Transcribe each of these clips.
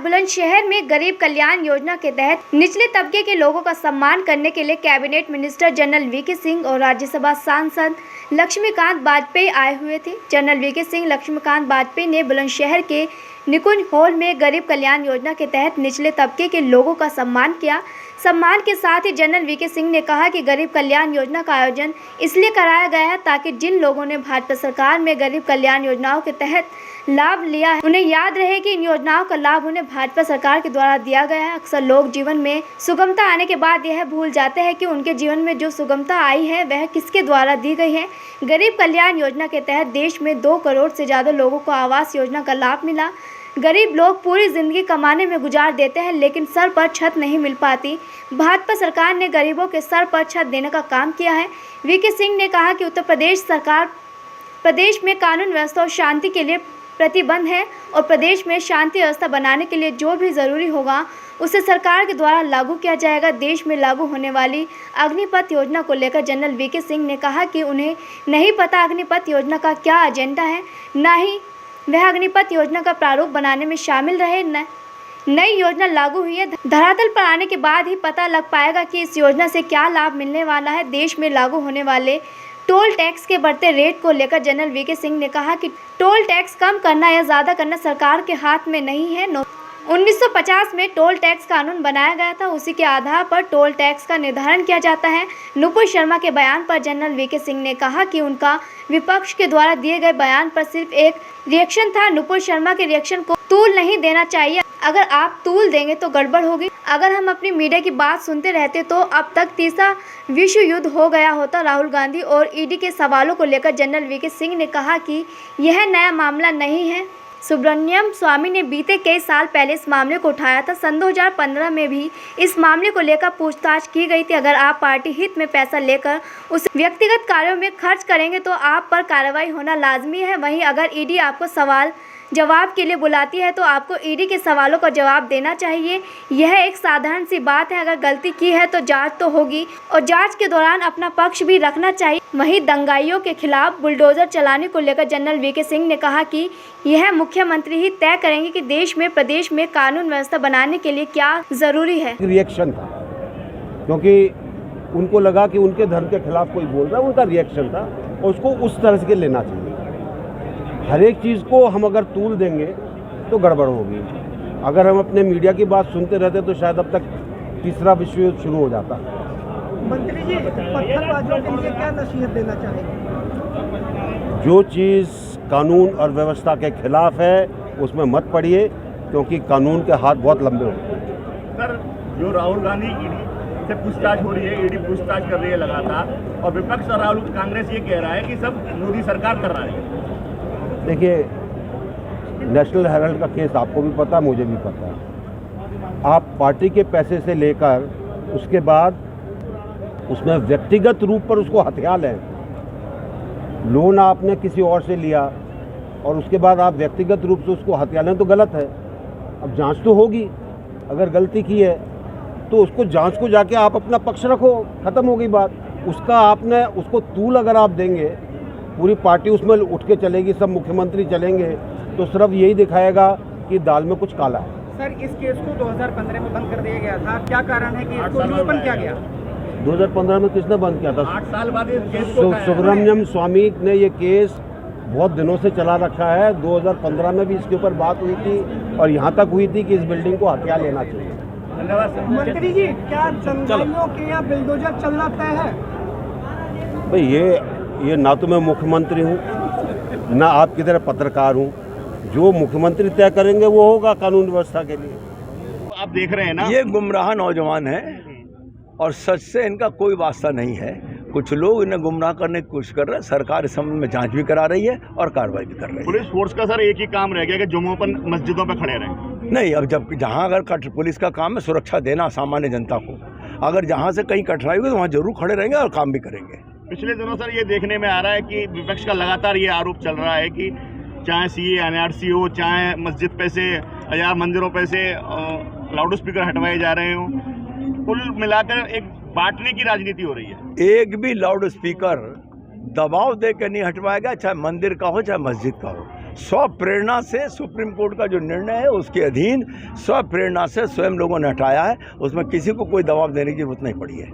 बुलंदशहर में गरीब कल्याण योजना के तहत निचले तबके के लोगों का सम्मान करने के लिए cabinet minister general VK Singh और राज्यसभा सांसद लक्ष्मीकांत वाजपेयी आए हुए थे। जनरल वीके सिंह लक्ष्मीकांत वाजपेयी ने बुलंदशहर के निकुंज हॉल में गरीब कल्याण योजना के तहत निचले तबके के लोगों का सम्मान किया। सम्मान के साथ ही जनरल वीके सिंह ने कहा कि गरीब कल्याण योजना का आयोजन इसलिए कराया गया है ताकि जिन लोगों ने भाजपा सरकार में गरीब कल्याण योजनाओं के तहत लाभ लिया है उन्हें याद रहे कि इन योजनाओं का लाभ उन्हें भाजपा सरकार के द्वारा दिया गया है। अक्सर लोग जीवन में सुगमता आने के बाद यह भूल जाते हैं कि उनके जीवन में जो सुगमता आई है वह किसके द्वारा दी गई है। गरीब कल्याण योजना के तहत देश में 2 करोड़ से ज़्यादा लोगों को आवास योजना का लाभ मिला। गरीब लोग पूरी जिंदगी कमाने में गुजार देते हैं लेकिन सर पर छत नहीं मिल पाती। भाजपा सरकार ने गरीबों के सर पर छत देने का काम किया है। वीके सिंह ने कहा कि उत्तर प्रदेश सरकार प्रदेश में कानून व्यवस्था और शांति के लिए प्रतिबद्ध है और प्रदेश में शांति व्यवस्था बनाने के लिए जो भी ज़रूरी होगा उसे सरकार के द्वारा लागू किया जाएगा। देश में लागू होने वाली अग्निपथ योजना को लेकर जनरल वीके सिंह ने कहा कि उन्हें नहीं पता अग्निपथ योजना का क्या एजेंडा है, न ही वह अग्निपथ योजना का प्रारूप बनाने में शामिल रहे। नई योजना लागू हुई है, धरातल पर आने के बाद ही पता लग पाएगा कि इस योजना से क्या लाभ मिलने वाला है। देश में लागू होने वाले टोल टैक्स के बढ़ते रेट को लेकर जनरल वीके सिंह ने कहा कि टोल टैक्स कम करना या ज़्यादा करना सरकार के हाथ में नहीं है। 1950 में टोल टैक्स कानून बनाया गया था, उसी के आधार पर टोल टैक्स का निर्धारण किया जाता है। नुपुर शर्मा के बयान पर जनरल वीके सिंह ने कहा कि उनका विपक्ष के द्वारा दिए गए बयान पर सिर्फ एक रिएक्शन था। नुपुर शर्मा के रिएक्शन को तूल नहीं देना चाहिए, अगर आप तूल देंगे तो गड़बड़ होगी। अगर हम अपनी मीडिया की बात सुनते रहते तो अब तक तीसरा विश्व युद्ध हो गया होता। राहुल गांधी और ईडी के सवालों को लेकर जनरल वीके सिंह ने कहा कि यह नया मामला नहीं है। सुब्रमण्यम स्वामी ने बीते कई साल पहले इस मामले को उठाया था। सन 2015 में भी इस मामले को लेकर पूछताछ की गई थी। अगर आप पार्टी हित में पैसा लेकर उसे व्यक्तिगत कार्यों में खर्च करेंगे तो आप पर कार्रवाई होना लाजमी है। वहीं अगर ईडी आपको सवाल जवाब के लिए बुलाती है तो आपको ईडी के सवालों का जवाब देना चाहिए। यह एक साधारण सी बात है। अगर गलती की है तो जांच तो होगी और जांच के दौरान अपना पक्ष भी रखना चाहिए। वहीं दंगाइयों के खिलाफ बुलडोजर चलाने को लेकर जनरल वीके सिंह ने कहा कि यह मुख्यमंत्री ही तय करेंगे कि देश में प्रदेश में कानून व्यवस्था बनाने के लिए क्या जरूरी है। रिएक्शन था क्योंकि उनको लगा कि उनके धर्म के खिलाफ कोई बोल रहा है, उनका रिएक्शन था और उसको उस तरह से लेना चाहिए। हर एक चीज़ को हम अगर तूल देंगे तो गड़बड़ होगी। अगर हम अपने मीडिया की बात सुनते रहते तो शायद अब तक तीसरा विश्व युद्ध शुरू हो जाता। मंत्री जी, पत्थरबाजों के लिए क्या नसीहत देना चाहेंगे? जो चीज़ कानून और व्यवस्था के खिलाफ है उसमें मत पड़िए क्योंकि कानून के हाथ बहुत लंबे होते हैं। सर, जो राहुल गांधी ईडी से पूछताछ हो रही है, ईडी पूछताछ कर रही है लगातार, और विपक्ष और राहुल कांग्रेस ये कह रहा है कि सब मोदी सरकार कर रहा है। देखिए, नेशनल हेराल्ड का केस आपको भी पता है, मुझे भी पता है। आप पार्टी के पैसे से लेकर उसके बाद उसमें व्यक्तिगत रूप पर उसको हथिया लें। लोन आपने किसी और से लिया और उसके बाद आप व्यक्तिगत रूप से उसको हथिया लें तो गलत है। अब जांच तो होगी, अगर गलती की है तो उसको जांच को जाके आप अपना पक्ष रखो, ख़त्म हो गई बात। उसका आपने उसको तूल अगर आप देंगे, पूरी पार्टी उसमें उठ के चलेगी, सब मुख्यमंत्री चलेंगे तो सिर्फ यही दिखाएगा कि दाल में कुछ काला है। सर, इस केस को 2015 में बंद कर दिया गया था, क्या कारण है कि इसको रिओपन किया गया? 2015 में किसने बंद किया था? 8 साल बाद इस केस को सुब्रमण्यम स्वामी ने ये केस बहुत दिनों से चला रखा है। 2015 में भी इसके ऊपर बात हुई थी और यहाँ तक हुई थी कि इस बिल्डिंग को हथिया लेना चाहिए। धन्यवाद। मंत्री जी, क्या दंगाइयों के यहाँ बुलडोजर चलना तय है? भाई ये ना तो मैं मुख्यमंत्री हूँ ना आपकी तरह पत्रकार हूँ। जो मुख्यमंत्री तय करेंगे वो होगा कानून व्यवस्था के लिए। आप देख रहे हैं ना, ये गुमराह नौजवान है और सच से इनका कोई वास्ता नहीं है। कुछ लोग इन्हें गुमराह करने की कोशिश कर रहे हैं। सरकार इस संबंध में जांच भी करा रही है और कार्रवाई भी कर रही है। पुलिस फोर्स का सर एक ही काम रह गया कि जुम्मों पर मस्जिदों पर खड़े रहें। नहीं, अब जब जहाँ अगर पुलिस का काम है सुरक्षा देना सामान्य जनता को, अगर जहाँ से कहीं कठिनाई होगी तो वहाँ जरूर खड़े रहेंगे और काम भी करेंगे। पिछले दिनों सर ये देखने में आ रहा है कि विपक्ष का लगातार ये आरोप चल रहा है कि चाहे सीए एनआरसी हो, चाहे मस्जिद पे से या मंदिरों पे से लाउड स्पीकर हटवाए जा रहे हो, कुल मिलाकर एक बांटने की राजनीति हो रही है। एक भी लाउड स्पीकर दबाव दे के नहीं हटवाया गया, चाहे मंदिर का हो चाहे मस्जिद का हो। स्वप्रेरणा से सुप्रीम कोर्ट का जो निर्णय है उसके अधीन स्वप्रेरणा से स्वयं लोगों ने हटाया है, उसमें किसी को कोई दबाव देने की जरूरत नहीं पड़ी है।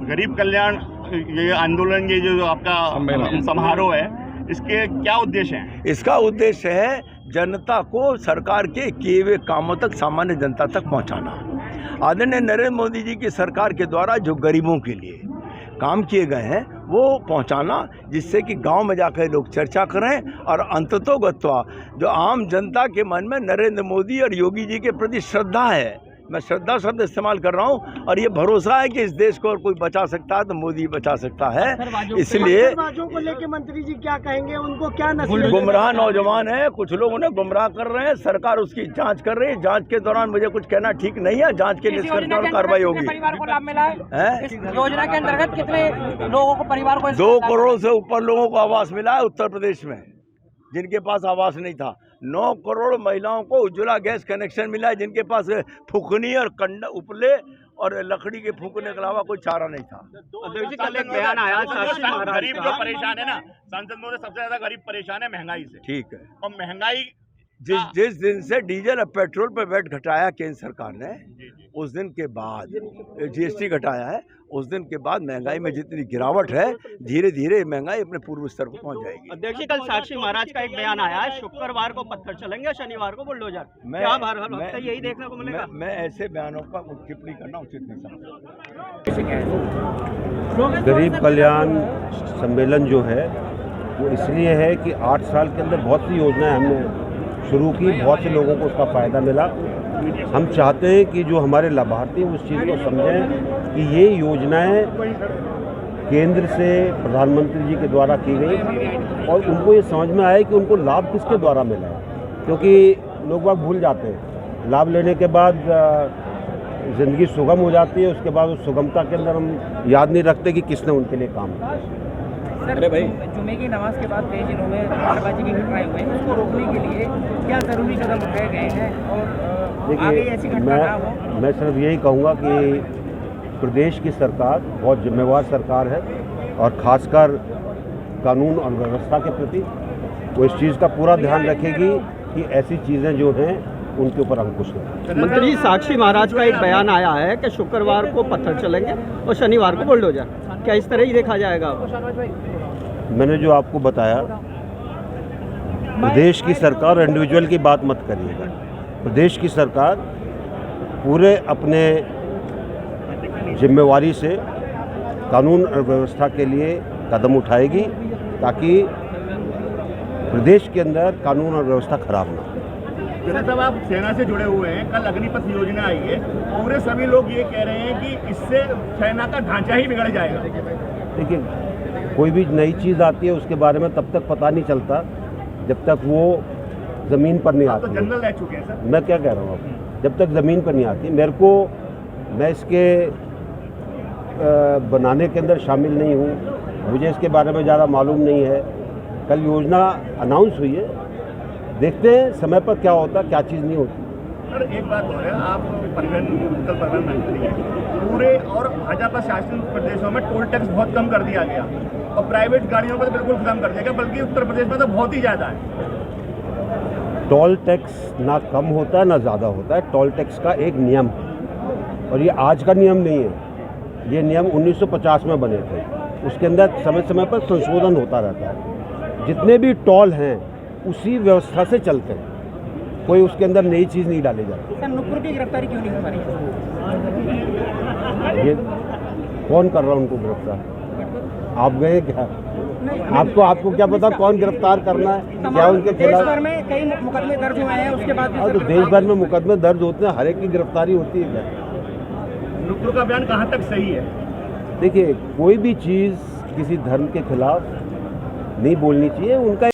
गरीब कल्याण ये आंदोलन, ये जो आपका समारोह है, इसके क्या उद्देश्य हैं? इसका उद्देश्य है जनता को सरकार के किए हुए कामों तक, सामान्य जनता तक पहुंचाना। आदरणीय नरेंद्र मोदी जी की सरकार के द्वारा जो गरीबों के लिए काम किए गए हैं वो पहुंचाना, जिससे कि गांव में जाकर लोग चर्चा करें और अंततोगत्वा जो आम जनता के मन में नरेंद्र मोदी और योगी जी के प्रति श्रद्धा है, मैं श्रद्धा शब्द इस्तेमाल कर रहा हूं, और ये भरोसा है कि इस देश को और कोई बचा सकता है तो मोदी बचा सकता है। इसलिए नक्सलवादियों को लेके मंत्री जी क्या कहेंगे, उनको क्या नसीहत? गुमराह नौजवान है, कुछ लोग उन्हें गुमराह कर रहे हैं, सरकार उसकी जांच कर रही है। जांच के दौरान मुझे कुछ कहना ठीक नहीं है, जांच के निष्कर्ष पर कार्रवाई होगी। परिवार को लाभ मिला है? इस योजना के अंतर्गत कितने लोगों को, परिवार को 2 करोड़ से ऊपर लोगों को आवास मिला है उत्तर प्रदेश में, जिनके पास आवास नहीं था। 9 करोड़ महिलाओं को उज्ज्वला गैस कनेक्शन मिला है, जिनके पास फूकनी और उपले और लकड़ी के फूकने के अलावा कोई चारा नहीं था। कल एक बयान आया, गरीब जो परेशान है ना, सांसद मोदी सबसे ज्यादा गरीब परेशान है महंगाई से। ठीक है, और महंगाई जिस दिन से डीजल और पेट्रोल पर वैट घटाया केंद्र सरकार ने, उस दिन के बाद जीएसटी घटाया है, उस दिन के बाद महंगाई में जितनी गिरावट है, धीरे धीरे महंगाई अपने पूर्व स्तर पर पहुंच जाएगी। अध्यक्ष जी, कल साक्षी महाराज का एक बयान आया है, शुक्रवार को पत्थर चलेंगे, शनिवार को बुलडोजर। क्या यही देखने को मिलेगा? मैं ऐसे बयानों पर टिप्पणी करना उचित नहीं समझता। गरीब कल्याण सम्मेलन जो है वो इसलिए है कि 8 साल के अंदर बहुत सी योजनाएं हमने शुरू की, बहुत से लोगों को उसका फ़ायदा मिला। हम चाहते हैं कि जो हमारे लाभार्थी उस चीज़ को समझें कि ये योजनाएं केंद्र से प्रधानमंत्री जी के द्वारा की गई और उनको ये समझ में आए कि उनको लाभ किसके द्वारा मिला है, क्योंकि लोग बाग भूल जाते हैं। लाभ लेने के बाद ज़िंदगी सुगम हो जाती है, उसके बाद उस सुगमता के अंदर हम याद नहीं रखते कि किसने उनके लिए काम किया। अरे भाई, जुमे की नमाज के बाद कई जिलों में पत्थरबाजी की घटनाएं हुई हैं, उसको रोकने के लिए क्या ज़रूरी कदम उठाए गए हैं और आगे ऐसी घटना ना हो? मैं सिर्फ यही कहूँगा कि प्रदेश की सरकार बहुत जिम्मेवार सरकार है और ख़ासकर कानून और व्यवस्था के प्रति वो इस चीज़ का पूरा ध्यान रखेगी कि ऐसी चीज़ें जो हैं उनके ऊपर अंकुश है। मंत्री, साक्षी महाराज का एक बयान आया है कि शुक्रवार को पत्थर चलेंगे और शनिवार को बुलडोजर, क्या इस तरह ही देखा जाएगा? मैंने जो आपको बताया, प्रदेश की सरकार इंडिविजुअल की बात मत करिएगा। प्रदेश की सरकार पूरे अपने जिम्मेवारी से कानून और व्यवस्था के लिए कदम उठाएगी ताकि प्रदेश के अंदर कानून और व्यवस्था खराब ना हो। साहब, आप सेना से जुड़े हुए हैं, कल अग्निपथ योजना आई है, पूरे सभी लोग ये कह रहे हैं कि इससे सेना का ढांचा ही बिगड़ जाएगा। देखिए, कोई भी नई चीज़ आती है उसके बारे में तब तक पता नहीं चलता जब तक वो ज़मीन पर नहीं आती। तो जनरल रह चुके हैं सर। मैं क्या कह रहा हूँ आपको, जब तक ज़मीन पर नहीं आती, मैं इसके बनाने के अंदर शामिल नहीं हूँ, मुझे इसके बारे में ज़्यादा मालूम नहीं है। कल योजना अनाउंस हुई है, देखते हैं समय पर क्या होता, क्या चीज़ नहीं होती। सर, एक बात हो रहा है, आप उत्तर परिवहन मंत्री हैं, पूरे और भाजपा शासित प्रदेशों में टोल टैक्स बहुत कम कर दिया गया और प्राइवेट गाड़ियों को तो बिल्कुल खत्म कर दिया गया, बल्कि उत्तर प्रदेश में तो बहुत ही ज़्यादा है। टोल टैक्स ना कम होता है ना ज़्यादा होता है, टोल टैक्स का एक नियम है और ये आज का नियम नहीं है, ये नियम 1950 में बने थे। उसके अंदर समय समय पर संशोधन होता रहता है। जितने भी टोल हैं उसी व्यवस्था से चलते हैं, कोई उसके अंदर नई चीज़ नहीं डाली जाती। सर, नुपुर की गिरफ्तारी क्यों नहीं हो पा रही? ये कौन कर रहा है उनको गिरफ्तार? आप गए क्या? आपको क्या पता कौन गिरफ्तार करना है, क्या उनके खिलाफ? देश भर में कई मुकदमे दर्ज हुए हैं, उसके बाद तो देश भर में मुकदमे दर्ज होते हैं, हर एक की गिरफ्तारी होती है क्या? नुपुर का बयान कहाँ तक सही है? देखिए, कोई भी चीज़ किसी धर्म के खिलाफ नहीं बोलनी चाहिए। उनका